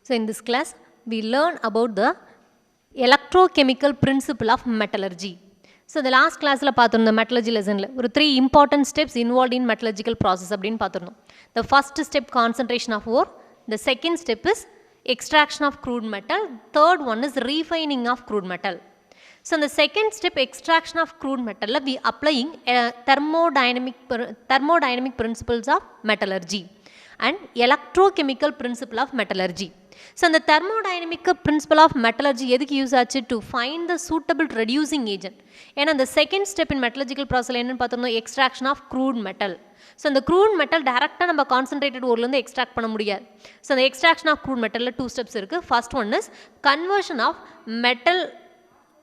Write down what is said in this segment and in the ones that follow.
So in this class, we learn about the electrochemical principle of metallurgy. So the last class la the metallurgy lesson la ஒரு 3 important steps involved in metallurgical process அப்படினு பார்த்திருந்தோம். The first step concentration of ore, the second step is extraction of crude metal, third one is refining of crude metal. So in the second step extraction of crude metal la we applying thermodynamic principles of metallurgy and electrochemical principle of metallurgy. So the thermodynamic principle of metallurgy எதுக்கு use ஆச்சு to find the suitable reducing agent. ஏன்னா the second step in metallurgical process என்னன்னு பார்த்தோம்னா extraction of crude metal. So இந்த crude metal டைரக்டாக நம்ம concentrated ஓர்லேருந்து extract பண்ண முடியாது. So the extraction of crude metal 2 steps இருக்குது. First one is conversion of metal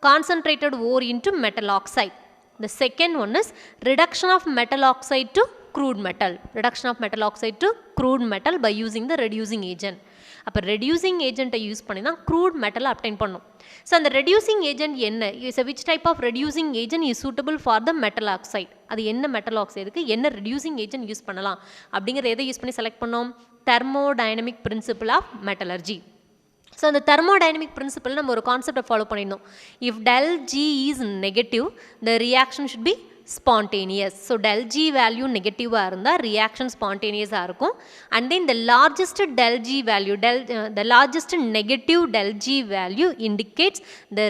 concentrated ore into metal oxide. The second one is reduction of metal oxide to crude metal. Reduction of metal oxide to crude metal by using the reducing agent. அப்போ reducing ஏஜென்ட்டை use பண்ணி தான் crude மெட்டலை obtain பண்ணோம். So அந்த reducing agent என்ன is which type of reducing agent is suitable for the metal oxide, அது என்ன மெட்டல் ஆக்சைடுக்கு என்ன ரெடியூசிங் ஏஜென்ட் யூஸ் பண்ணலாம் அப்படிங்கிறத எதை யூஸ் பண்ணி செலக்ட் பண்ணோம், thermodynamic principle of metallurgy. So அந்த தெர்மோடைனமிக் பிரின்சிபிள் நம்ம ஒரு கான்செப்டை ஃபாலோ பண்ணியிருந்தோம். If del G is negative the reaction should be spontaneous. So del G value negative இருந்தால் reaction spontaneous இருக்கும். And then the largest del G value, the largest negative del G value indicates the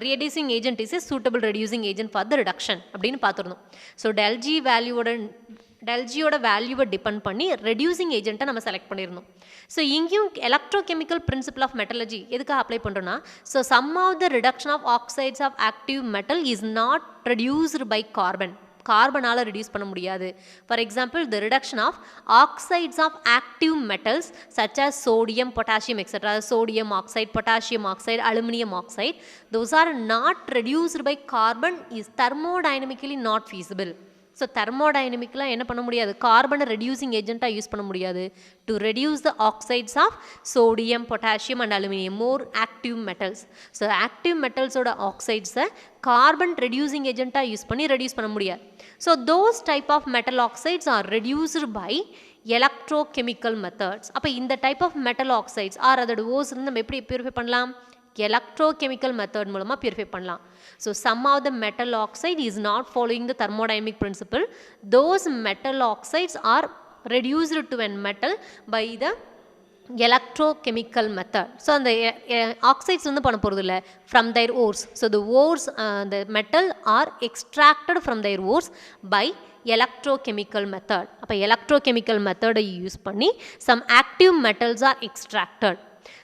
reducing agent is a suitable reducing agent for the reduction அப்படின்னு பார்த்துருந்தோம். So del G value del G ஓட வேல்யூவை depend பண்ணி reducing ஏஜென்ட்டை நம்ம select பண்ணியிருந்தோம். So இங்கேயும் electrochemical principle of metallurgy எதுக்காக apply பண்ணுறோன்னா, so some of the reduction of oxides of active metal is not reduced by carbon. கார்பனால் ரெடியூஸ் பண்ண முடியாது. For example the reduction of oxides of active metals such as sodium, potassium etcetera, sodium oxide, potassium oxide, aluminium oxide, those are not reduced by carbon is thermodynamically not feasible. So தெர்மோடைனமிக்கெலாம் என்ன பண்ண முடியாது, கார்பனை reducing ஏஜென்ட்டாக use பண்ண முடியாது to reduce the oxides of sodium, potassium and aluminium, more active metals. So active மெட்டல்ஸோட ஆக்சைட்ஸை கார்பன் ரெடியூசிங் ஏஜென்ட்டாக யூஸ் பண்ணி ரெடியூஸ் பண்ண முடியாது. So those type of metal oxides are reduced by electrochemical methods. அப்போ இந்த type of metal oxides are அதோட ores இருந்து நம்ம எப்படி பியூரிஃபை பண்ணலாம், electrochemical method மூலமாக purify பண்ணலாம். So some of the metal oxide is not following the thermodynamic principle. Those metal oxides are reduced to a metal by the electrochemical method. So அந்த oxides வந்து பண்ண போகிறது இல்லை from their ores. So the ores, the metal are extracted from their ores by electrochemical method. அப்போ electrochemical method use பண்ணி some active metals are extracted.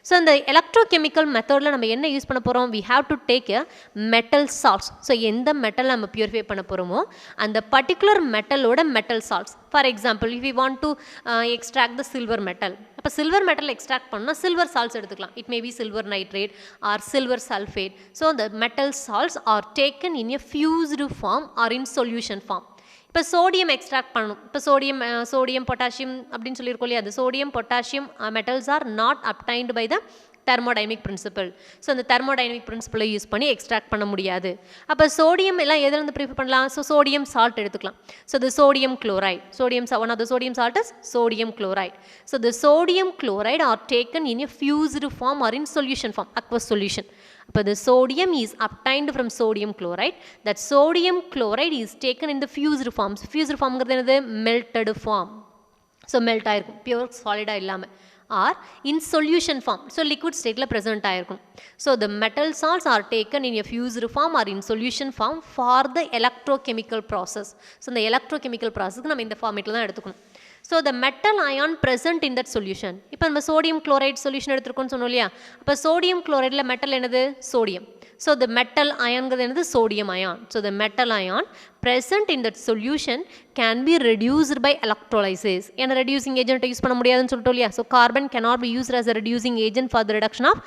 So இந்த electrochemical மெத்தடில் நம்ம என்ன யூஸ் பண்ண போகிறோம், we have to take a metal salts. So எந்த metal நம்ம பியூரிஃபை பண்ண போகிறோமோ அந்த பர்டிகுலர் மெட்டலோட metal salts. For example if you want to extract the silver metal, அப்போ சில்வர் மெட்டல் எக்ஸ்ட்ராக்ட் பண்ணால் சில்வர் சால்ட்ஸ் எடுத்துக்கலாம். It may be silver nitrate or silver sulphate. So the metal salts are taken in a fused form or in solution form. இப்போ sodium extract பண்ணணும். இப்போ sodium potassium அப்படின்னு சொல்லியிருக்கோம் இல்லையா, அது sodium potassium metals are not obtained by the thermodynamic principle. So அந்த thermodynamic பிரின்சிபலை use பண்ணி எக்ஸ்ட்ராக்ட் பண்ண முடியாது. அப்போ சோடியம் எல்லாம் எதுலேருந்து ப்ரிஃபர் பண்ணலாம், ஸோ சோடியம் சால்ட் எடுத்துக்கலாம். So the sodium chloride, one of the sodium salt is sodium chloride. So the sodium chloride are taken in a fused form or in solution form, aqueous solution. அப்போ the sodium is obtained from sodium chloride. That sodium chloride is taken in the fused forms. Fused formங்கிறது என்னது, melted form. So melt ஆகிருக்கும், pure சாலிடாக இல்லாமல், or in solution form, so liquid ஸ்டேட்டில் present ஆகிருக்கும். So the metal salts are taken in a fused form or in solution form for the electrochemical process. So இந்த electrochemical ப்ராசஸ்க்கு நம்ம இந்த ஃபார்மேட்டில் தான் எடுத்துக்கணும். So the metal ion present in that solution. இப்போ நம்ம சோடியம் குளோரைட் சொல்யூஷன் எடுத்துருக்கோன்னு சொன்னோம் இல்லையா, அப்போ சோடியம் குளோரைடில் மெட்டல் என்னது, சோடியம். ஸோ த மெட்டல் அயான்கிறது என்னது, sodium ion. So the metal ion present in that solution can be reduced by electrolysis. ஏன்னா ரெடியூசிங் ஏஜென்ட்டை யூஸ் பண்ண முடியாதுன்னு சொல்லிட்டோம் இல்லையா. So carbon cannot be used as a reducing agent for the reduction of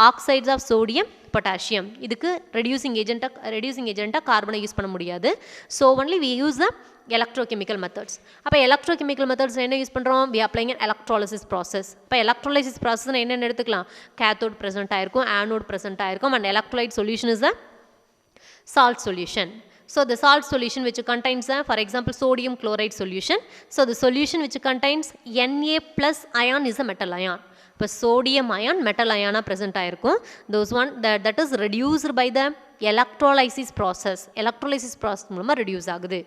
oxides of sodium, potassium. இதுக்கு reducing ஏஜென்ட்டாக கார்பனை use பண்ண முடியாது. So only we use the electrochemical methods. அப்போ electrochemical methods என்ன யூஸ் பண்ணுறோம், we applying an electrolysis process. இப்போ electrolysis process என்னென்னு எடுத்துக்கலாம், cathode present ஆயிருக்கும், anode present ஆயிருக்கும், and electrolyte solution is a salt solution. So the salt solution which contains for example sodium chloride solution. So the solution which contains Na plus ion is a metal ion. இப்போ sodium ion metal அயானாக present ஆகிருக்கும். Those one that is reduced by the electrolysis process. Electrolysis process மூலமாக reduce ஆகுது.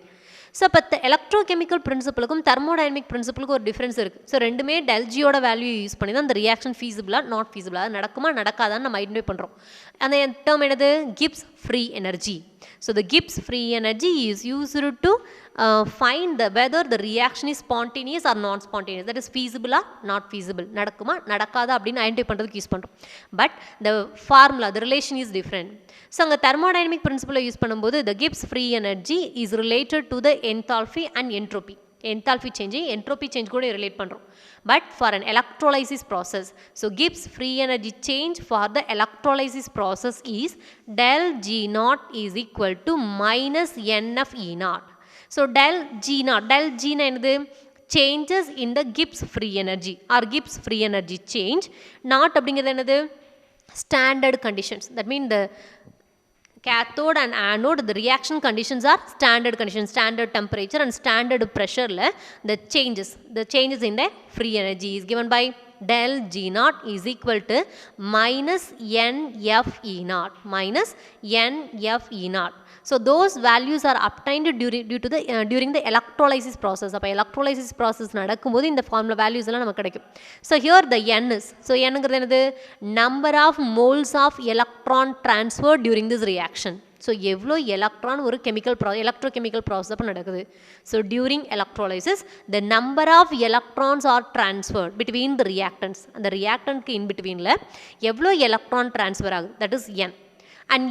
So இப்போ electrochemical பிரின்சிபலுக்கும் thermodynamic பிரின்சிபலுக்கும் ஒரு difference இருக்குது. ஸோ ரெண்டுமே டெல்ஜியோட வேல்யூ யூஸ் பண்ணி தான் அந்த ரியாக்ஷன் ஃபீஸிபிளாக நாட் ஃபீஸிபிளாக அது நடக்குமா நடக்காதான்னு நம்ம ஐடென்டிஃபை பண்ணுறோம். அந்த டேர்ம் என்னது? Gibbs free energy. So the Gibbs free energy is used to find the whether the reaction is spontaneous or non spontaneous, that is feasible or not feasible, நடக்குமா நடக்காதா அப்படின்னு identify பண்ணுறதுக்கு யூஸ் பண்ணுறோம். But the formula, the relation is different. So அங்கே thermodynamic principle use பண்ணும்போது the Gibbs free energy is related to the enthalpy and entropy. enthalpy change entropy change கூட relate பண்ணுறோம். But for an electrolysis process, so Gibbs free energy change for the electrolysis process is del G naught is equal to minus NF E naught. So del G naught, del G என்னது? changes in the Gibbs free energy or Gibbs free energy change. Naught அப்படிங்கிறது என்னது? standard conditions. That means the cathode and anode, the reaction conditions are standard conditions, standard temperature and standard pressure. The changes in the free energy is given by del G naught is equal to minus NF E naught, minus NF E naught. So those values are obtained during the electrolysis process. அப்போ electrolysis process நடக்கும்போது இந்த formula values எல்லாம் நமக்கு கிடைக்கும். So here the N is, so Nங்கிறது என்னது? number of moles of electron transferred during this reaction. So எவ்வளோ electron ஒரு electrochemical process அப்போ நடக்குது. So during electrolysis the number of electrons are transferred between the reactants. அந்த reactantக்கு in betweenல எவ்வளோ electron transfer ஆகுது, that is N. And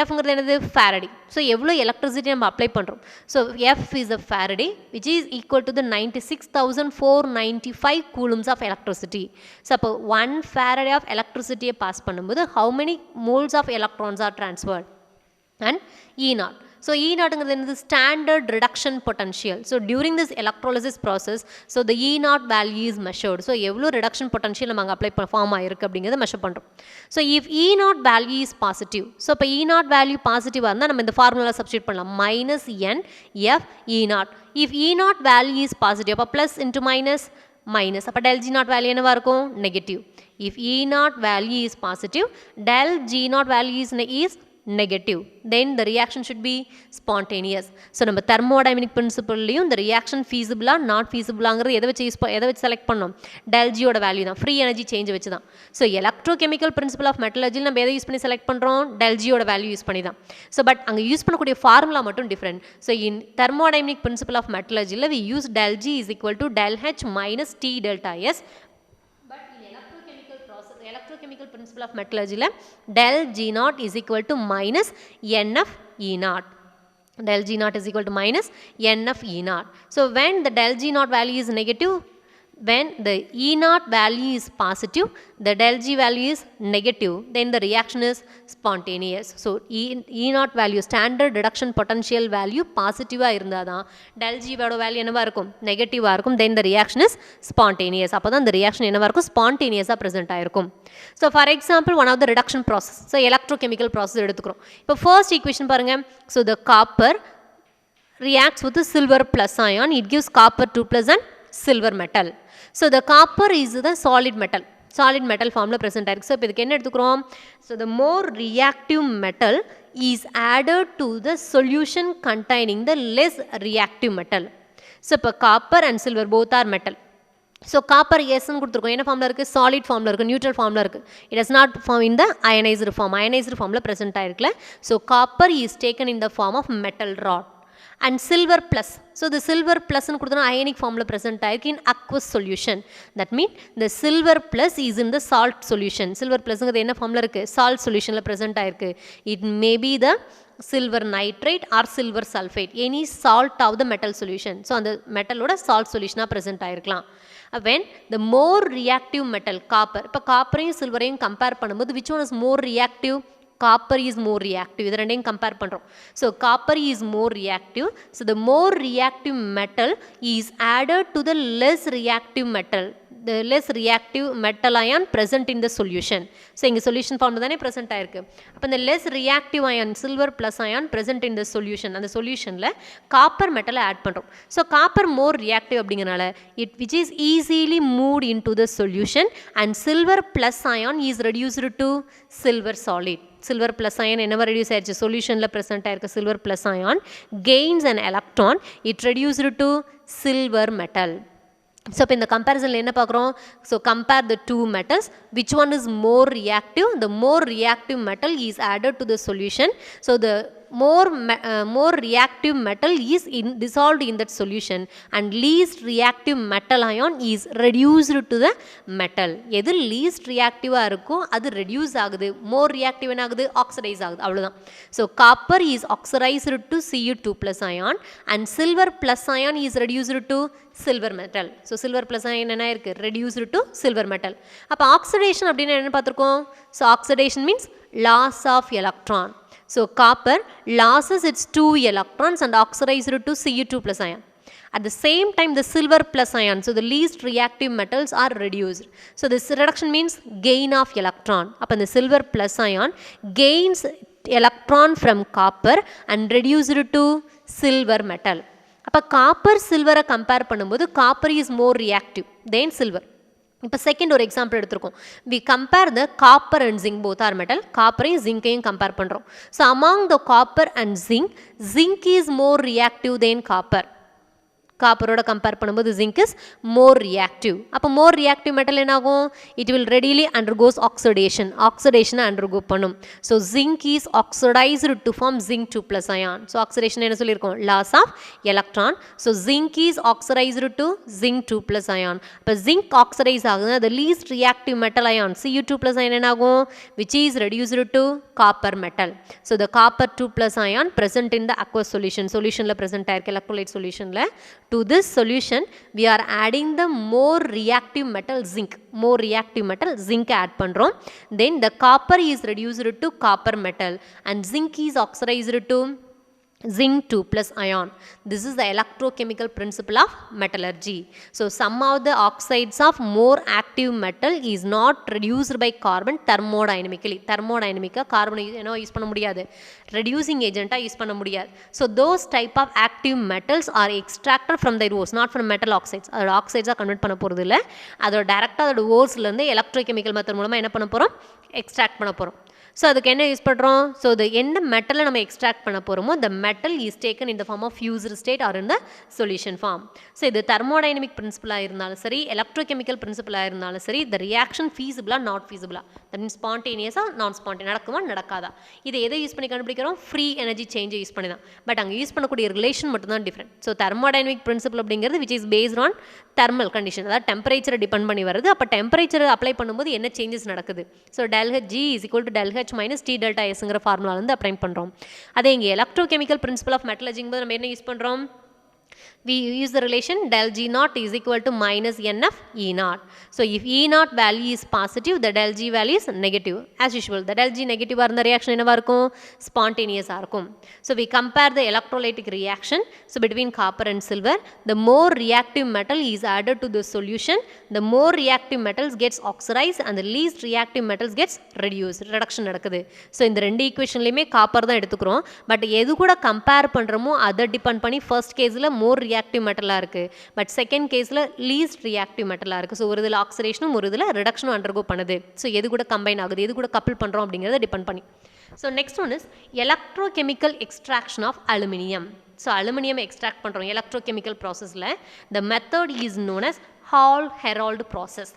Fங்கிறது என்னது? Farady. So எவ்வளோ electricity நம்ம அப்ளை பண்ணுறோம். So F is a Farady which is equal to the 96,495 coulombs of electricity. So அப்போ 1 Farady of electricity pass பண்ணும்போது how many moles of electrons are transferred? And E naught. So E naught is standard reduction potential. So during this electrolysis process, so the E naught value is measured. So எவ்வளோ reduction potential நம்ம அங்கே apply form ஆகிருக்கு அப்படிங்கிறத measure பண்ணுறோம். So if E naught value is positive, so இப்போ E naught value பாசிட்டிவாக இருந்தால் நம்ம இந்த ஃபார்முலா சப்ஸ்டியூட் பண்ணலாம். minus N F E naught. if E naught value is positive, அப்போ ப்ளஸ் இன்ட்டு மைனஸ் அப்போ del G naught value என்னவாக இருக்கும்? Negative. if E naught value is positive, del G naught value is negative, then the reaction should be spontaneous. So நம்ம thermodynamic principleலையும் the reaction feasible or not feasible ஆங்கிறது எதை வச்சு select பண்ணோம்? del G ஓட value தான், free energy change வச்சு தான். So electrochemical principle of மெட்டலர்ஜியில் நம்ம எதை யூஸ் பண்ணி செலக்ட் பண்ணுறோம்? del G ஓட வேல்யூ யூஸ் பண்ணி தான். ஸோ பட் அங்கே யூஸ் பண்ணக்கூடிய ஃபார்முலா மட்டும் different. So in thermodynamic principle of metallurgy we use del G is equal to del H minus T delta S. Electrochemical principle of metallurgy del G naught is equal to minus NF E naught. Del G naught is equal to minus NF E naught. So when the del G naught value is negative, when the E naught value is positive, the del G value is negative, then the reaction is spontaneous. So E naught value, standard reduction potential value positive இருந்தால் தான் del G ஓட value என்னவாக இருக்கும்? நெகட்டிவாக இருக்கும். then the reaction is spontaneous. அப்போ தான் the reaction என்னவாக இருக்கும்? ஸ்பான்டேனியஸாக ப்ரெசென்ட் ஆகிருக்கும். So for example one of the reduction process, so electrochemical process எடுத்துக்கிறோம். இப்போ ஃபர்ஸ்ட் ஈக்குவேஷன் பாருங்கள். So the copper reacts with the silver plus ion, it gives copper 2 plus and silver metal. So the copper is the solid metal formula present ஆயிருக்கு. So இப்போ இதுக்கு என்ன எடுத்துக்கிறோம்? So the more reactive metal is added to the solution containing the less reactive metal. So இப்போ copper and silver both are metal. So copper எஸ்ன்னு கொடுத்துருக்கோம். என்ன ஃபார்மில் இருக்குது? சாலிட் ஃபார்மில் இருக்குது, நியூட்ரல் ஃபார்மில் இருக்குது. It is not form in the ionised ஃபார்மில் ப்ரெசென்ட் ஆயிருக்குல. So copper is taken in the form of metal rod. and silver plus, so the silver plus னு கொடுத்தோம்னா ionic formula present ஆயிருக்கு in aqueous solution. that means the silver plus is in the salt solution. silver plusங்கிறது என்ன ஃபார்ம்ல இருக்கு? salt solutionல present ஆயிருக்கு. it may be the silver nitrate or silver sulfate, any salt of the metal solution. so அந்த மெட்டலோட salt solution present ஆயிருக்கலாம். when the more reactive metal copper, இப்போ காப்பரையும் சில்வரையும் compare பண்ணும்போது which one is more reactive? copper is more reactive. இது ரெண்டையும் compare பண்ணுறோம். So copper is more reactive. so the more reactive metal is added to the less reactive metal. the less reactive metal ion present in the solution. So இங்க solution form தானே present ஆயிருக்கு. அப்போ இந்த less reactive ion silver plus ion present in the solution, அந்த solutionல copper metal add பண்றோம். So copper more reactive அப்படிங்கறனால it which is easily moved into the solution and silver plus ion is reduced to silver solid. Silver plus ion என்னவா reduce ஆயிடுச்சு, solutionல present ஆயிருக்க silver plus ion gains an electron, it reduced to silver metal. So in the comparison என்ன பார்க்குறோம், so compare the two metals, which one is more reactive, the more reactive metal is added to the solution, so the more reactive metal is dissolved in that solution and least reactive metal ion is reduced to the metal. எது least reactive இருக்கோ அது reduce ஆகுது, more reactive என்ன ஆகுது, oxidize ஆகுது, அவ்வளவுதான். So copper is oxidized to Cu2 plus ion and silver plus ion is reduced to silver metal. So silver plus ion என்ன இருக்கு, reduced to silver metal. அப்ப oxidation அப்படினா என்ன பார்த்திருக்கோம், so oxidation means loss of electron. So copper loses its 2 electrons and oxidized to Cu2 plus ion. At the same time the silver plus ion, so the least reactive metals are reduced. So this reduction means gain of electron. அப்ப the silver plus ion gains electron from copper and reduced to silver metal. அப்ப copper silver compare பண்ணும்போது copper is more reactive than silver. இப்போ second ஒரு example எடுத்துருக்கோம். we compare the copper and zinc, both are metal. காப்பரையும் ஜிங்கையும் compare பண்ணுறோம். So among the copper and zinc, zinc is more reactive than copper. காப்பரோட compare பண்ணும்போது zinc is more reactive. அப்போ more reactive metal என்ன ஆகும், it will readily undergoes oxidation, oxidation undergo பண்ணும். So zinc is oxidized to form zinc 2 plus ion. So oxidation என்ன சொல்லியிருக்கோம், loss of electron. So zinc is oxidized to zinc 2 plus ion. இப்போ zinc oxidize ஆகுது, the least reactive metal ion Cu2 plus ion என்ன ஆகும், which is reduced to copper metal. So the copper 2 plus ion present in the aqueous solution, solutionல present ஆயிருக்கு electrolyte solutionல. To this solution we are adding the more reactive metal zinc, more reactive metal zinc add பண்றோம். Then the copper is reduced to copper metal and zinc is oxidized to zinc 2 plus ion. This is the electrochemical principle of metallurgy. So some of the oxides of more active metal is not reduced by carbon thermodynamically. Thermodynamica carbon என்ன use பண்ண முடியாது, reducing agent use பண்ண முடியாது. So those type of active metals are extracted from their ores, not from metal oxides. அதோட oxides convert பண்ண போறது இல்ல, அதோட டைரக்டா அதோட oresல இருந்து electrochemical method மூலமா என்ன பண்ண போறோம், extract பண்ண போறோம். ஸோ அதுக்கு என்ன யூஸ் பண்ணுறோம், ஸோ இது என்ன மெட்டலை நம்ம எக்ஸ்ட்ராக்ட் பண்ண போகிறோமோ the metal is taken in the form of fused state or in the solution form. So இது thermodynamic principle-ஆக இருந்தாலும் சரி, electrochemical principle-ஆக இருந்தாலும் சரி, the reaction feasible-ஆ not feasible-ஆ, that means spontaneous-ஆ non spontaneous, நடக்குமா நடக்காதா, இதை எதை யூஸ் பண்ணி கண்டுபிடிக்கிறோம், ஃப்ரீ எனர்ஜி சேஞ்சை யூஸ் பண்ணி தான். பட் அங்கே யூஸ் பண்ணக்கூடிய ரிலேஷன் மட்டும் தான் டிஃப்ரெண்ட். ஸோ thermodynamic principle அப்படிங்கிறது which is based on thermal condition, அதாவது டெம்பரேச்சரை டிபெண்ட் பண்ணி வருது. அப்போ டெம்பரேச்சர் அப்ளை பண்ணும்போது என்ன சேஞ்சஸ் நடக்குது, so del G is equal to del H minus T delta Sங்கிற ஃபார்முலா வந்து அப்ளை பண்ணுறோம். அதே இங்கே எலக்ட்ரோகெமிக்கல் பிரின்சிபல் ஆஃப் மெட்டலர்ஜிங்கும் போது நம்ம என்ன யூஸ் பண்ணுறோம், we use the relation del G naught is equal to minus NF E naught. So if E naught value is positive, the del G value is negative. As usual, the del G negative ஆ இருந்த reaction என்னவா இருக்கும், spontaneous ஆ இருக்கும். So we compare the electrolytic reaction, so between copper and silver, the more reactive metal is added to the solution, the more reactive metals gets oxidized and the least reactive metals gets reduced, reduction நடக்குது. So இந்த ரெண்டு ஈக்குவேஷன்லையுமே copper தான் எடுத்துக்கிறோம். But எது கூட compare பண்ணுறோமோ அதை depend பண்ணி ஃபர்ஸ்ட் கேஸில் more reactive metal-ஆ இருக்கு, பட் செகண்ட் கேஸில் least reactive metal-ஆ இருக்கு. ஸோ ஒரு இதில் ஆக்சிடேஷனும் ஒரு இதில் ரிடக்ஷனும் அண்டர்கோ பண்ணுது. ஸோ எது கூட கம்பைன் ஆகுது, எது கூட கப்பிள் பண்ணுறோம் அப்படிங்கிறத டிபெண்ட் பண்ணி. So next one is electrochemical extraction of aluminium. So aluminium extract பண்ணுறோம் எலக்ட்ரோகெமிக்கல் ப்ராசஸில். The method is known as Hall-Héroult process.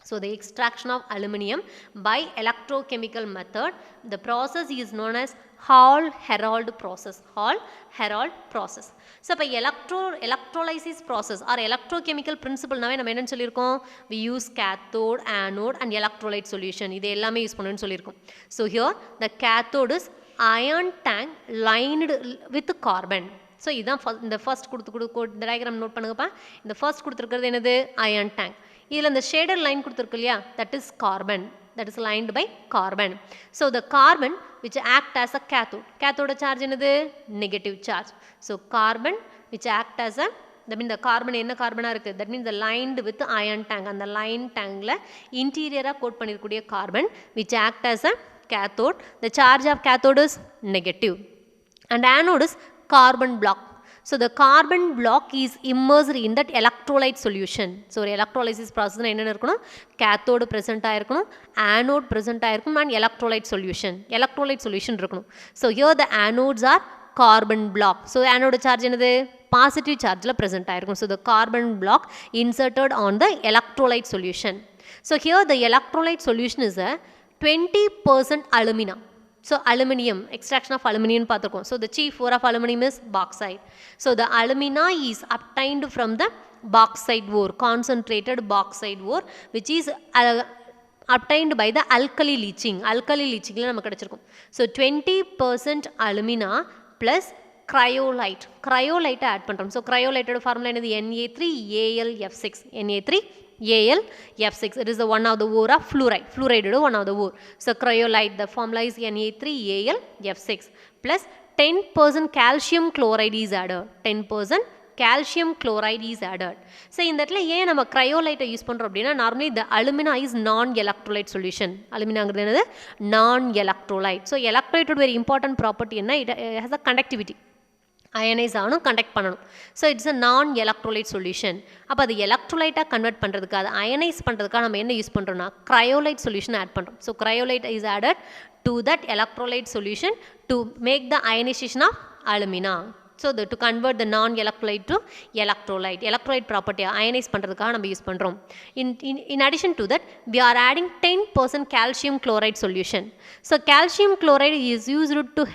So the extraction of aluminum by electrochemical method, the process is known as Hall-Héroult process. Hall-Héroult process. So by electrolysis process or electrochemical principle நாவே நம்ம என்னன்னு சொல்லியிருக்கோம், we use cathode, anode and electrolyte solution. இது எல்லாமே use பண்ணணும்னு சொல்லியிருக்கோம். So here the cathode is ion tank lined with carbon. So இதுதான் இந்த first இந்த டயக்ராம் நோட் பண்ணுங்கப்பா. இந்த ஃபர்ஸ்ட் கொடுத்துருக்கிறது என்னது, அயன் டேங்க். இதில் இந்த ஷேடட் லைன் கொடுத்துருக்கு இல்லையா, that is carbon, that is lined by carbon. So the carbon which act as a cathode, cathode charge என்னது, negative charge. So carbon which act as a that means the carbon என்ன கார்பனா இருக்கு, that means the lined with ion tank, அந்த line tankல interior coat பண்ணிருக்கூடிய carbon which act as a cathode. The charge of cathode is negative and anode is carbon block. So the carbon block is immersed in that electrolyte solution. So ஒரு electrolysis process என்ன இருக்கணும், cathode present ஆயிருக்கணும், anode present ஆயிருக்கணும் and electrolyte solution இருக்கணும். So here the anodes are carbon block. So anode charge என்னது, positive charge ல present ஆயிருக்கும். So the carbon block inserted on the electrolyte solution. So here the electrolyte solution is a 20% alumina. So aluminium, extraction of aluminium பார்த்திருக்கோம். So the chief ore of aluminium is bauxite. So the alumina is obtained from the bauxite ore, concentrated bauxite ore, which is obtained by the alkali leaching. Alkali leaching நமக்கு கிடைச்சிருக்கும். So 20% alumina plus cryolite. Cryolite add பண்றோம். So cryolite ஓட formula என்னது, Na3AlF6. Na3AlF6. It is the one of the ore of fluoride. Fluoride is one of the ore. So cryolite, the formula is Na3AlF6 plus 10% calcium chloride is added. 10% calcium chloride is added. So இந்த இடத்துல ஏன் நம்ம cryolite use பண்றோம் அப்படின்னா, normally the alumina is non-electrolyte solution. Aluminaங்கிறது என்னது, non-electrolyte. So electrolyte ஓட very important property என்ன, it has a conductivity. அயனைஸ் ஆகணும், கண்டக்ட் பண்ணணும். ஸோ இட்ஸ் அ நான் எலக்ட்ரோலைட் சொல்யூஷன். அப்போ அது எலக்ட்ரோலைட்டாக கன்வெர்ட் பண்ணுறதுக்கு, அது அயனைஸ் பண்ணுறதுக்காக நம்ம என்ன யூஸ் பண்ணுறோம்னா க்ரையோலைட் சொல்யூஷன் ஆட் பண்ணுறோம். So cryolite is added to that electrolyte solution to make the ionisation of alumina. So to convert the non electrolyte to electrolyte ப்ராப்பர்ட்டியை அயனைஸ் பண்ணுறதுக்காக நம்ம யூஸ் பண்ணுறோம். In addition to that we are adding 10% calcium chloride solution. So calcium chloride is used to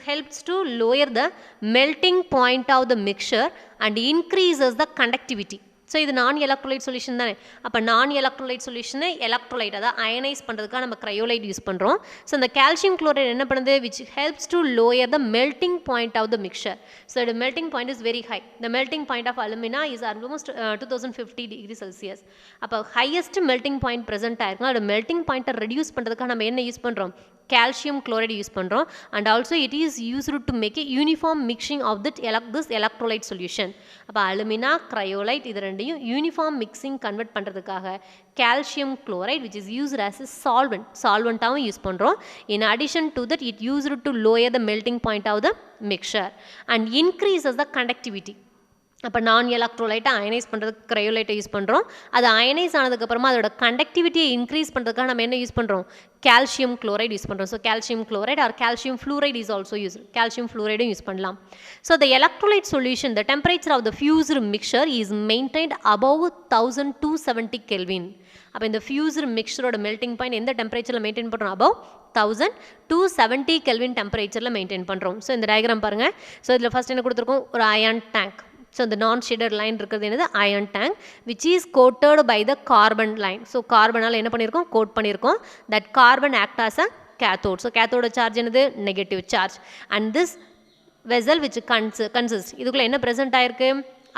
helps to lower the melting point of the mixture and increases the conductivity. So இது நான் electrolyte solution தானே. அப்போ நான் electrolyte சொல்யூஷனை electrolyte அதாவது ionize பண்ணுறதுக்காக நம்ம cryolite use பண்ணுறோம். ஸோ இந்த கால்சியம் குளோரைட் என்ன பண்ணுது, which helps to lower the melting point of the mixture. So the melting point is very high. The melting point of alumina is almost 2050 degrees Celsius. அப்போ highest melting point present ஆயிருக்கும். அதோட melting பாயிண்ட்டை reduce பண்ணுறதுக்காக நம்ம என்ன use பண்ணுறோம், calcium chloride use பண்ணுறோம். and also it is used to make a uniform mixing of this electrolyte solution. அப்போ அலுமினா cryolite இது ரெண்டையும் யூனிஃபார்ம் மிக்சிங் கன்வெர்ட் பண்ணுறதுக்காக calcium chloride which is used as a solvent-ஆகவும் யூஸ் பண்ணுறோம். in addition to that it used to lower the melting point of the mixture and increases the conductivity. அப்போ நான் எலக்ட்ரோலைட்டை அயனைஸ் பண்ணுறதுக்கு க்ரையோலைட்டை use பண்ணுறோம். அது அயனைஸ் ஆனதுக்கப்புறமா அதோட கண்டக்டிவிட்டியை இன்க்ரீஸ் பண்ணுறதுக்காக நம்ம என்ன யூஸ் பண்ணுறோம், கால்சியம் குளோரைட் யூஸ் பண்ணுறோம். So calcium chloride or calcium fluoride is also use. Calcium ஃப்ளூரைடும் யூஸ் பண்ணலாம். So the electrolyte solution, the temperature of the fused mixture is maintained above 1270 Kelvin. அப்போ இந்த ஃபியூஸ்டு மிக்சரோட மெல்டிங் பாயிண்ட் எந்த டெம்பரேச்சரில் maintain பண்ணுறோம், above 1270 Kelvin டெம்பரேச்சரில் maintain பண்ணுறோம். So இந்த டயக்ராம் பாருங்கள். ஸோ இதில் ஃபஸ்ட் என்ன கொடுத்துருக்கோம், ஒரு அயான் டேங்க். ஸோ இந்த நான் ஷேடட் லைன் இருக்கிறது என்னது, iron tank which is coated by the carbon line. So கார்பனால் என்ன பண்ணியிருக்கோம், கோட் பண்ணியிருக்கோம். That carbon act as a cathode. So கேத்தோட சார்ஜ் என்னது, negative charge. And this vessel which consist, இதுக்குள்ளே என்ன ப்ரெசென்ட் ஆயிருக்கு,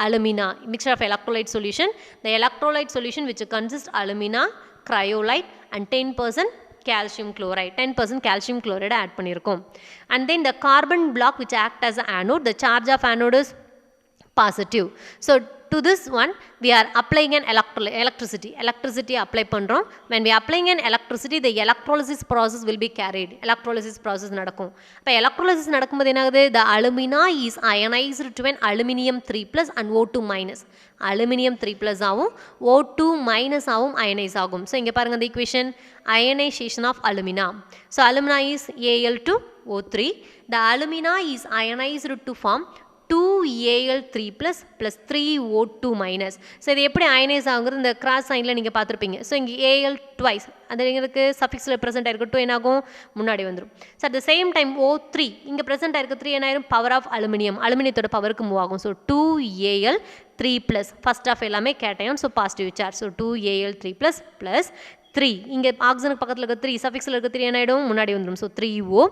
alumina, mixture of electrolyte solution. The electrolyte solution which consists alumina, cryolite and 10% calcium chloride. 10% calcium chloride add பண்ணியிருக்கோம். And then the carbon block which act as an anode, the charge of anode is positive. So to this one we are applying an electricity apply பண்றோம். when we applying an electricity the electrolysis process will be carried. electrolysis process நடக்கும். அப்ப electrolysis நடக்கும்போது என்ன ஆகுது, the alumina is ionized to an aluminium 3+ and O2-. aluminium 3+ ஆகும், O2- ஆகும் ionize ஆகும். so இங்க பாருங்க the equation, ionization of alumina. so alumina is Al2O3. the alumina is ionized to form 2Al3+ plus 3O2-. So இது எப்படி அயனைஸ் ஆகுங்கிறது இந்த cross சைனில் நீங்கள் பார்த்துருப்பீங்க. ஸோ இங்கே Al twice அது எங்களுக்கு சஃபிக்ஸில் ப்ரெசென்ட் ஆகிருக்கு, 2 என்னாகும் முன்னாடி வந்துடும். So at the same time O3 இங்கே ப்ரெசென்ட் ஆகிருக்கு, 3 என்னாயிரும், பவர் ஆஃப் அலுமினியத்தோட பவருக்கு மூவ் ஆகும். ஸோ 2Al3+, ஃபர்ஸ்ட் ஆஃப் எல்லாமே cation, so positive charge. So 2Al3+ plus 3, இங்கே ஆக்சிஜனுக்கு பக்கத்தில் இருக்க 3, சஃபிக்ஸில் இருக்க 3 என்ன ஆகிடும், முன்னாடி வந்துடும். So 3O.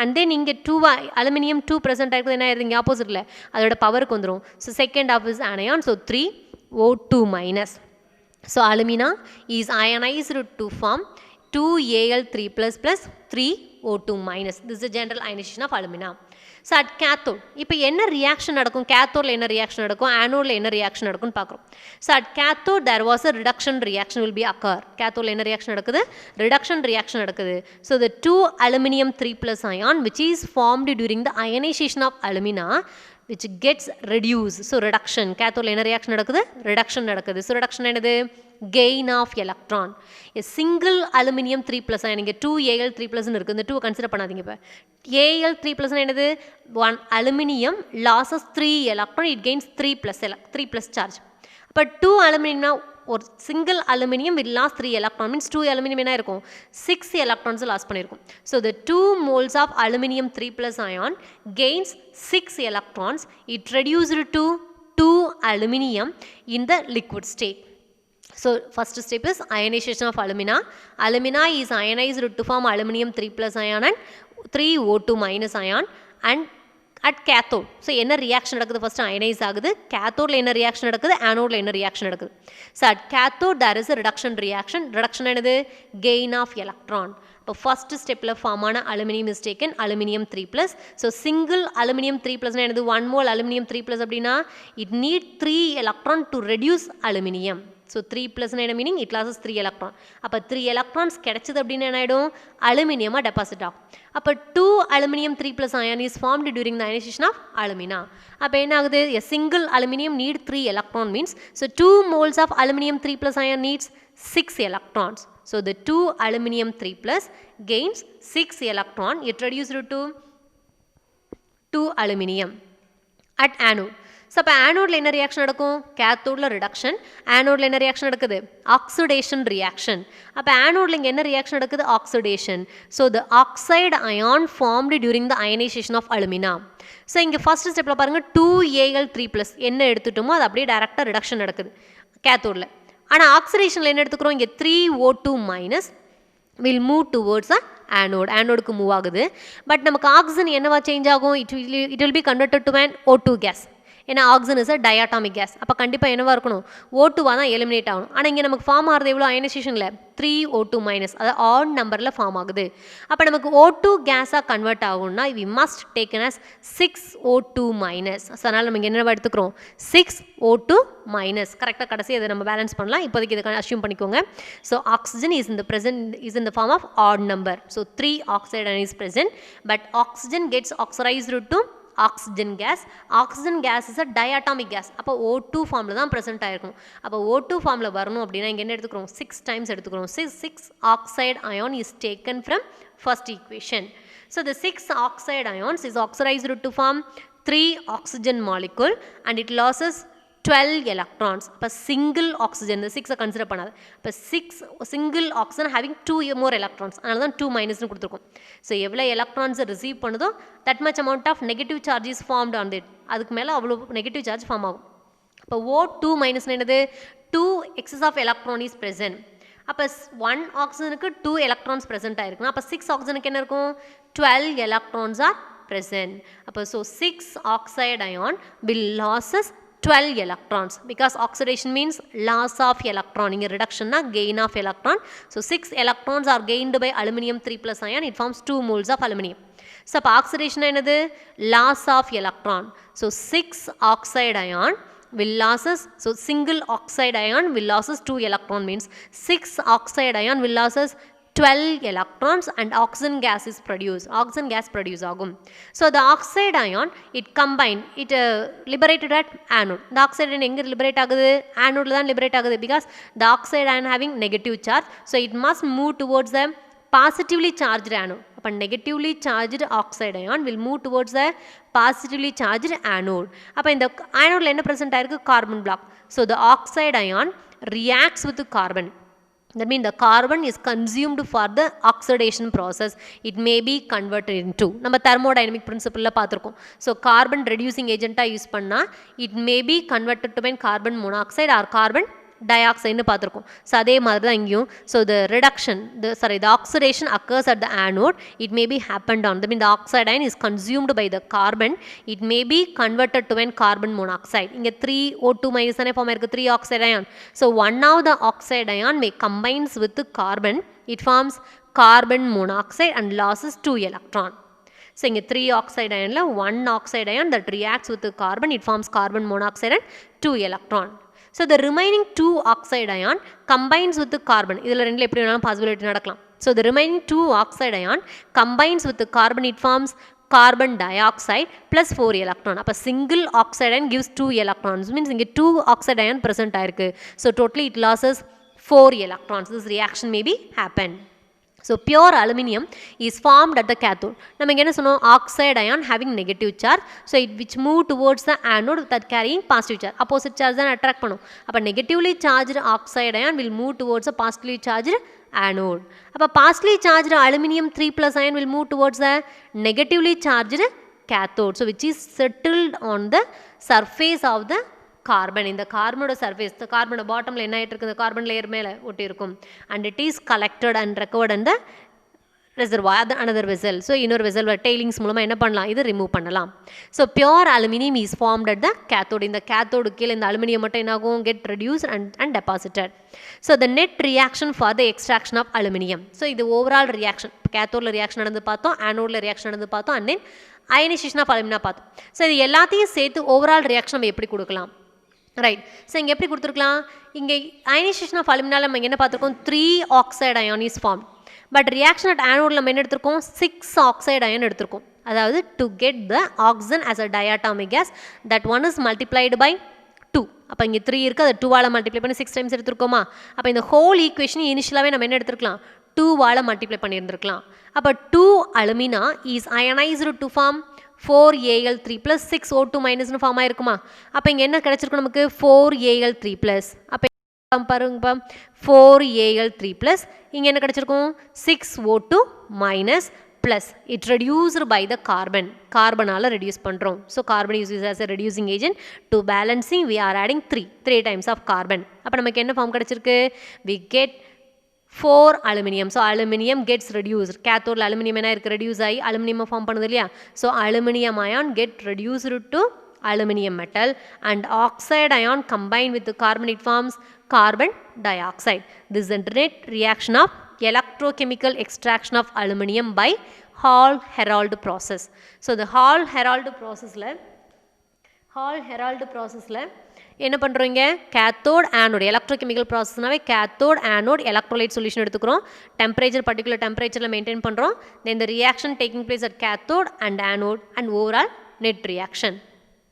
அண்ட் தென் இங்கே 2 அலுமினியம் 2 ப்ரெசென்ட் ஆகிருக்குது, என்ன ஆயிருது, இங்கே ஆப்போசிட்டில் அதோட பவருக்கு வந்துடும். So second of is anion, so 3O2-. So alumina is ionized to form 2Al3+ plus 3O2-. This is the general ionization of alumina. So at cathode இப்போ என்ன ரியாக்ஷன் நடக்கும், கேத்தோடில் என்ன ரியாக்ஷன் நடக்கும், ஆனோடில் என்ன ரியாக்ஷன் நடக்கும்னு பார்க்குறோம். So at cathode there was a reduction reaction will be occur. கேத்தோடில் என்ன ரியாக்ஷன் நடக்குது, ரிடக்ஷன் ரியாக்ஷன் நடக்குது. So the 2 aluminum 3+ ion which is formed during the ionization of alumina which gets reduced. So reduction, cathode என்ன reaction நடக்குது, reduction நடக்குது. So reduction என்னது, gain of electron. A single aluminum 3+ ion, இங்கே 2Al 3+ இருக்குது, இந்த 2 consider பண்ணாதீங்க. இப்போ Al 3+ என்னது, 1 aluminium losses 3 electron, it gains 3+ charge. அப்போ 2 aluminum ஒரு single aluminium will lost 3 electron means 2 aluminum என்ன இருக்கும், 6 electrons லாஸ் பண்ணியிருக்கும். So the 2 moles of aluminum 3+ ion gains 6 electrons. It reduced to 2 aluminum in the liquid state. So first step is ionization of alumina. Alumina is ionized to form aluminum 3+ ion and 3O2- ion and at cathode. So என்ன reaction நடக்குது, first ionize ஆகுது, cathode என்ன reaction நடக்குது, anode என்ன reaction நடக்குது. So at cathode there is a reduction reaction. reduction என்னது, gain of electron. இப்போ first stepல form ஆன aluminum is taken, aluminum 3+. So single aluminum 3+ என்னது, 1 mole aluminum 3+ அப்படின்னா it need 3 electron to reduce aluminum. So 3+ என்ன meaning, it loses 3 electron. அப்போ 3 electrons கிடைச்சது அப்படின்னு என்ன ஆகிடும், அலுமினியமாக டெபாசிட் ஆகும். அப்போ 2 aluminum 3+ ion is formed during the ionization of alumina. அப்போ என்ன ஆகுது, a single aluminum need 3 electron means, so 2 moles of aluminum 3+ ion needs 6 electrons. So the 2 aluminum 3+ gains 6 electron. It reduced to 2 aluminum at anode. So அப்போ ஆனோடில் என்ன reaction நடக்கும், கேத்தோடில் reduction, ஆனோடில் என்ன reaction நடக்குது, oxidation reaction. அப்போ ஆனோடில் இங்கே என்ன ரியாக்ஷன் நடக்குது, oxidation. So the oxide ion formed during the ionisation of alumina. So இங்கே ஃபர்ஸ்ட் ஸ்டெப்பில் பாருங்கள் 2Al 3+ என்ன எடுத்துட்டோமோ அது அப்படியே டேரெக்டாக ரிடக்ஷன் நடக்குது கேத்தோடில். ஆனால் ஆக்சிடேஷனில் என்ன எடுத்துக்கிறோம், இங்கே 3O2- will move towards a anode. ஆனோடுக்கு மூவ் ஆகுது. பட் நமக்கு ஆக்சிஜன் என்னவா சேஞ்ச் ஆகும், it will be converted to an O2 gas. ஏன்னா oxygen is a diatomic case. அப்போ கண்டிப்பாக என்னவாக இருக்கணும், O2வாக தான் எலிமினேட் ஆகணும். ஆனால் இங்கே நமக்கு ஃபார்ம் ஆகிறது எவ்வளோ அயனைசேஷனில் 3O2-, அதாவது ஆட் நம்பரில் ஃபார்ம் ஆகுது. அப்போ நமக்கு O2 கேஸாக கன்வெர்ட் ஆகும்னா we must taken as 6O2-. So அதனால் நம்ம இங்கே என்னவா எடுத்துக்கிறோம், 6O2-. கரெக்டாக கடைசி அதை நம்ம பேலன்ஸ் பண்ணலாம். இப்போதைக்கு இதை அஸ்யூம் பண்ணிக்கோங்க. So oxygen is in the form of odd number. So 3 oxide ion is present, but oxygen gets oxidized to oxygen gas. Oxygen gas is a diatomic gas. அப்போ O2 ஃபார்மில் தான் ப்ரெசென்ட் ஆகிருக்கும். அப்போ O2 ஃபார்மில் வரணும் அப்படின்னா இங்கே என்ன எடுத்துக்கிறோம், 6 டைம்ஸ் எடுத்துக்கிறோம். 6 oxide ion is taken from first equation. So the 6 oxide ions is oxidized to form 3 oxygen molecule and it loses 12 electrons. அப்போ சிங்கிள் ஆக்சிஜன், இந்த 6 கன்சிடர் பண்ணாது. இப்போ 6 single oxygen having 2 more electrons, அதனால தான் 2- கொடுத்துருக்கோம். ஸோ எவ்வளோ எலக்ட்ரான்ஸை ரிசீவ் பண்ணுதோ that much amount of negative charge is formed on it. அதுக்கு மேலே அவ்வளோ நெகட்டிவ் சார்ஜ் ஃபார்ம் ஆகும். இப்போ O2- என்னது, 2 excess of electron is present. அப்போ 1 ஆக்சிஜனுக்கு 2 electrons present ஆகிருக்குன்னா அப்போ 6 ஆக்சிஜனுக்கு என்ன இருக்கும், 12 electrons are present. அப்போ so 6 oxide ion will loses 12 electrons because oxidation means loss of electron. இங்கே reduction na gain of electron. So 6 electrons are gained by aluminum 3+ ion. It forms 2 moles of aluminum. So அப்போ oxidation என்னது, loss of electron. So 6 oxide ion will losses, so single oxide ion will losses 2 electron means 6 oxide ion will losses 12 electrons and oxygen gas is produced. Oxygen gas produce ஆகும். So the oxide ion it combined, it liberated at anode. The oxide ion எங்க liberate ஆகுது, anode தான் liberate ஆகுது because the oxide ion having negative charge. So it must move towards the positively charged anode. அப்போ negatively charged oxide ion will move towards the positively charged anode. அப்போ இந்த anodeல என்ன present ஆயிருக்கு, carbon block. So the oxide ion reacts with the carbon. That means the carbon is consumed for the oxidation process. It may be converted into, நம்ம thermodynamic principle பார்த்துருக்கோம். So carbon reducing agent use பண்ணால் it may be converted to carbon monoxide or carbon dioxide பார்த்துருக்கோம். So அதே மாதிரி தான் இங்கேயும். So the reduction, the oxidation occurs at the anode. It may be happened on, that means the oxide ion is consumed by the carbon. It may be converted to carbon monoxide. இங்கே 3O2- தானே form ஆயிருக்கு, 3 oxide ion. So one of the oxide ion may combines with the carbon. It forms carbon monoxide and losses 2 electron. So இங்கே 3 oxide அயனில் 1 oxide ion that reacts with carbon, it forms carbon monoxide and 2 electron. So the remaining 2 oxide ion combines with the carbon. இதில் ரெண்டில் எப்படி வேணாலும் possibility நடக்கலாம். So the remaining 2 oxide ion combines with the carbon, it forms carbon dioxide plus 4 electron. அப்போ single oxide ion gives 2 electrons, means இங்கே 2 oxide ion present ஆயிருக்கு. So totally it loses 4 electrons. This reaction may be happen. So pure aluminium is formed at the cathode. நம்ம இங்கே என்ன சொன்னோம், oxide ion having negative charge, so it which move towards the anode that carrying positive charge. Opposite charge தான் attract பண்ணும். அப்போ negatively charged oxide ion will move towards a positively charged anode. அப்போ positively charged aluminium 3+ ion will move towards the negatively charged cathode, so which is settled on the surface of the carbon. இந்த கார்பனோட surface, இந்த கார்பனோட பாட்டமில் என்ன ஆகிட்டு இருக்குது, இந்த carbon layer மேலே ஒட்டி இருக்கும். And it is collected and recovered and the reservoir, அது அனதர் வெசல். ஸோ இன்னொரு வெசல் டெய்லிங்ஸ் மூலமாக என்ன பண்ணலாம், இது ரிமூவ் பண்ணலாம். So pure aluminium is formed at the cathode. இந்த கேத்தோடு கீழே இந்த அலுமினியம் மட்டும் என்ன ஆகும், get reduce and deposited. So the net reaction for the extraction of aluminium. So இது ஓவரால் ரியாக்ஷன், கேத்தோடில் ரியாக்ஷன் நடந்து பார்த்தோம், ஆனோடில் ரியாக்ஷன் நடந்து பார்த்தோம், and then ionisation of alumina பார்த்தோம். ஸோ இது எல்லாத்தையும் சேர்த்து ஓவரால் ரியாக்ஷன் நம்ம எப்படி கொடுக்கலாம், ரைட். ஸோ இங்கே எப்படி கொடுத்துருக்கலாம், இங்கே அயனைசேஷன் ஆஃப் அலுமினால நம்ம என்ன பார்த்துருக்கோம், 3 oxide ion is form. But reaction at ஆனோடில் நம்ம என்ன எடுத்திருக்கோம், 6 ஆக்சைடு அயன் எடுத்திருக்கோம். அதாவது to get the oxygen as a diatomic gas, that one is multiplied by 2. அப்போ இங்கே 3 இருக்குது, அதை 2ஆல் மல்டிப்ளை பண்ணி 6 டைம்ஸ் எடுத்துருக்கோமா. அப்போ இந்த ஹோல் ஈக்குவேஷன் இனிஷியலாகவே நம்ம என்ன எடுத்துருக்கலாம், 2ஆல் மல்டிப்ளை பண்ணியிருந்துருக்கலாம். அப்போ 2 alumina is ionized to form 4Al3 plus 6O2 minus form ஆயிருக்குமா. அப்போ இங்கே என்ன கிடச்சிருக்கும் நமக்கு, 4Al3 plus. அப்போ பாருங்கப்பா, 4Al3 plus இங்கே என்ன கிடச்சிருக்கும், 6O2 minus plus. It reduced by the carbon. கார்பனால் ரெடியூஸ் பண்ணுறோம். So carbon use as a reducing agent. To balancing we are adding 3 times of carbon. அப்போ நமக்கு என்ன ஃபார்ம் கிடச்சிருக்கு, we get 4 aluminium. So aluminium gets reduced. Cathode aluminium என்ன இருக்கு, reduce ஆகி aluminium form பண்ணுது இல்லையா. So aluminium ion get reduced to aluminium metal, and oxide ion combined with the carbon, it forms carbon dioxide. This is the net reaction of electrochemical extraction of aluminium by Hall-Hérold process. So the Hall-Hérold processல என்ன பண்ணுறோங்க, cathode anode, electrochemical ப்ராசஸ்னாவே cathode anode electrolyte solution எடுத்துக்கிறோம். Temperature particular டெம்பரேச்சரில் maintain பண்ணுறோம். Then the reaction taking place at cathode and anode and overall net reaction.